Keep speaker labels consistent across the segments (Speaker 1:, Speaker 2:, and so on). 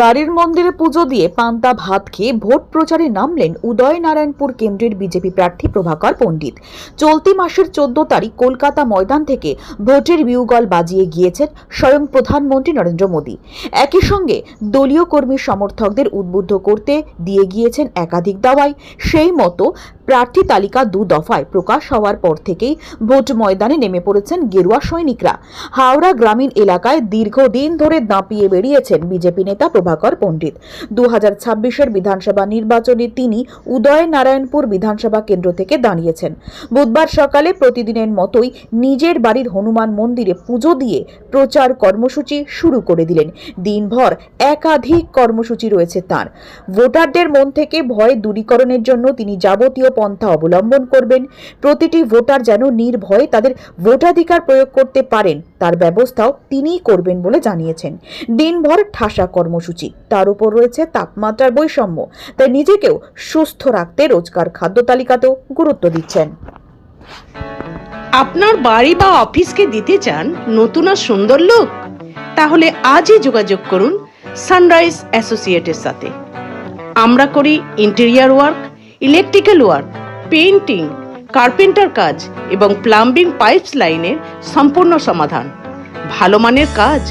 Speaker 1: বাড়ির মন্দিরে পুজো দিয়ে পান্তা ভাত খেয়ে ভোট প্রচারে নামলেন উদয়নারায়ণপুর কেন্দ্রের বিজেপি প্রার্থী প্রভাকর পণ্ডিত। চলতি মাসের 14 তারিখ কলকাতা ময়দান থেকে ভোটের বিউগল বাজিয়ে গিয়েছেন স্বয়ং প্রধানমন্ত্রী নরেন্দ্র মোদী। একই সঙ্গে দলীয় কর্মী সমর্থকদের উদ্বুদ্ধ করতে দিয়ে গিয়েছেন একাধিক দাওয়াই। সেই মতো প্রার্থী তালিকা 2 দফায় প্রকাশ হওয়ার পর থেকেই ভোট ময়দানে নেমে পড়েছেন গেরুয়া সৈনিকরা। হাওড়া গ্রামীণ এলাকায় দীর্ঘদিন ধরে দাপিয়ে বেরিয়েছেন বিজেপি নেতা প্রভাকর পণ্ডিত। 2026-এর বিধানসভা নির্বাচনে তিনি উদয়নারায়ণপুর বিধানসভা কেন্দ্র থেকে দাঁড়িয়েছেন। বুধবার সকালে প্রতিদিনের মতোই নিজের বাড়ির হনুমান মন্দিরে পুজো দিয়ে প্রচার কর্মসূচি শুরু করে দিলেন। দিনভর একাধিক কর্মসূচি রয়েছে তার। ভোটারদের মন থেকে ভয় দূরীকরণের জন্য তিনি যাবতীয় পন্থা অবলম্বন করবেন। প্রতিটি ভোটার যেন নির্ভয়ে তাদের ভোটাধিকার প্রয়োগ করতে পারেন তার ব্যবস্থাও তিনিই করবেন বলে জানিয়েছেন। দিনভর ঠাসা কর্মসূচি, তার উপর রয়েছে তাপমাত্রার বৈষম্য, তাই নিজেকেও সুস্থ রাখতে রোজকার খাদ্য তালিকাতেও গুরুত্ব দিচ্ছেন।
Speaker 2: আপনার বাড়ি বা অফিসকে দিতে চান নতুন আর সুন্দর লুক? তাহলে আজই যোগাযোগ করুন সানরাইজ অ্যাসোসিয়েটের সাথে। আমরা করি interior work, electrical work, painting, carpenter কাজ এবং প্লাম্বিং পাইপস লাইনের সম্পূর্ণ সমাধান। ভালো মানের কাজ,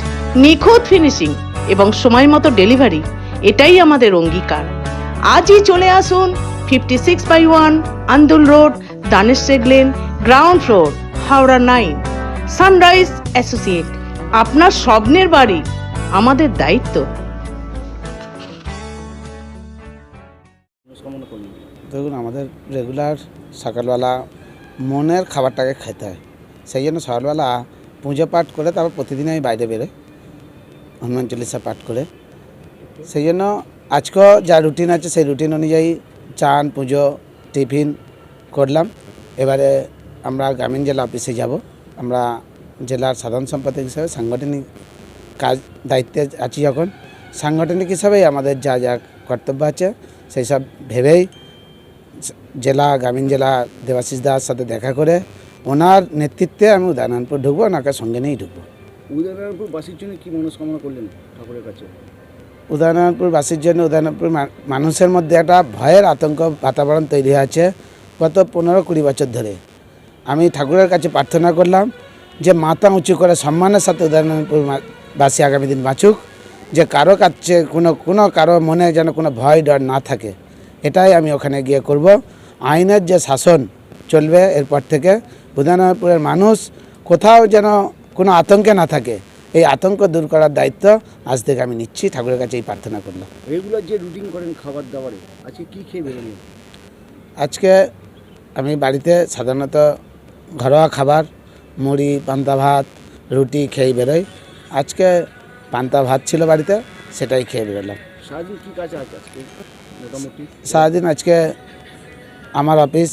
Speaker 2: নিখুঁত ফিনিশিং এবং সময় মতো ডেলিভারি, এটাই আমাদের অঙ্গীকার। আজই চলে আসুন 56/1 Andul road, Danesh lane, ground floor, Howrah 9। Sunrise associate, আপনার স্বপ্নের বাড়ি আমাদের দায়িত্ব।
Speaker 3: দেখুন, আমাদের রেগুলার সকালবেলা মনের খাবারটাকে খেতে হয়, সেই জন্য সকালবেলা পুজো পাঠ করে তারপর প্রতিদিন আমি বাইরে বেরোই হনুমান চল্লিশা পাঠ করে। সেই জন্য আজকেও যা রুটিন আছে সেই রুটিন অনুযায়ী চান, পুজো, টিফিন করলাম। এবারে আমরা গ্রামীণ জেলা অফিসে যাব। আমরা জেলার সাধারণ সম্পাদক হিসাবে সাংগঠনিক কাজ দায়িত্বে আছি। যখন সাংগঠনিক হিসাবেই আমাদের যা যা কর্তব্য আছে সেই সব ভেবেই গ্রামীণ জেলা দেবাশিস দার সাথে দেখা করে ওনার নেতৃত্বে আমি উদয়নারায়ণপুর ঢুকবো, ওনাকে সঙ্গে নিয়েই ঢুকবো।
Speaker 4: উদয়নারায়ণপুর বাসীর জন্য কী মনস্কামনা করলেন ঠাকুরের কাছে?
Speaker 3: উদয়নারায়ণপুর বাসীর জন্য উদয়নারায়ণপুর মানুষের মধ্যে একটা ভয়ের আতঙ্ক বাতাবরণ তৈরি হয়েছে গত 15-20 বছর ধরে। আমি ঠাকুরের কাছে প্রার্থনা করলাম যে মাথা উঁচু করে সম্মানের সাথে উদয়নারায়ণপুর বাসী আগামী দিন বাঁচুক, যে কারো কাছে কোনো কারো মনে যেন কোনো ভয় ডর না থাকে। এটাই আমি ওখানে গিয়ে করব। আইনের যে শাসন চলবে এরপর থেকে, উদয়নারায়ণপুরের মানুষ কোথাও যেন কোনো আতঙ্কে না থাকে, এই আতঙ্ক দূর করার দায়িত্ব আজ থেকে আমি নিচ্ছি। ঠাকুরের কাছে এই প্রার্থনা করলাম।
Speaker 4: রেগুলার যে রুটিন করেন খাবার দাবারে, আজকে কী খেয়ে বেরোলেন?
Speaker 3: আজকে আমি বাড়িতে সাধারণত ঘরোয়া খাবার, মুড়ি, পান্তা ভাত, রুটি খেয়ে বেরোই। আজকে পান্তা ভাত ছিল বাড়িতে, সেটাই খেয়ে বেরোলাম।
Speaker 4: সারাদিন কী কাজ আছে আজকে মোটামুটি?
Speaker 3: সারাদিন আজকে আমার অফিস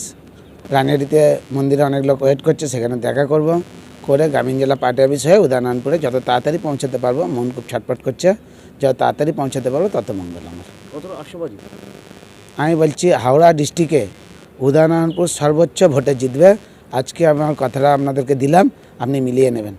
Speaker 3: রানিয়াডিতে মন্দিরে অনেক লোক ওয়েট করছে, সেখানে দেখা করব, করে গ্রামীণ জেলা পার্টি অফিস হয়ে উদয়নারায়ণপুরে যত তাড়াতাড়ি পৌঁছাতে পারবো। মন খুব ছটফট করছে, যত তাড়াতাড়ি পৌঁছাতে পারবো তত মঙ্গল আমার।
Speaker 4: কতটা আশাবাদী?
Speaker 3: আমি বলছি হাওড়া ডিস্ট্রিক্টে উদয়নারায়ণপুর সর্বোচ্চ ভোটে জিতবে। আজকে আমার কথাটা আপনাদেরকে দিলাম, আপনি মিলিয়ে নেবেন।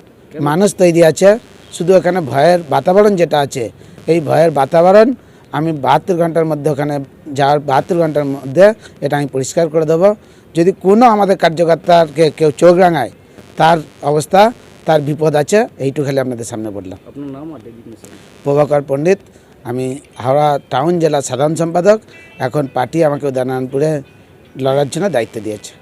Speaker 3: মানুষ তৈরি আছে, শুধু এখানে ভয়ের বাতাবরণ যেটা আছে, এই ভয়ের বাতাবরণ আমি 72 ঘন্টার মধ্যে ওখানে 72 ঘন্টার মধ্যে এটা আমি পরিষ্কার করে দেবো। যদি কোনো আমাদের কার্যকর্তাকে কেউ চোখ রাঙায়, তার অবস্থা, তার বিপদ আছে। এইটুকু খালি আপনাদের সামনে বললাম।
Speaker 4: আপনার নাম আর ডেজিগনেশন?
Speaker 3: প্রভাকর পণ্ডিত। আমি হাওড়া টাউন জেলার সাধারণ সম্পাদক। এখন পার্টি আমাকে উদয়নারায়ণপুরে লড়ার জন্য দায়িত্ব দিয়েছে।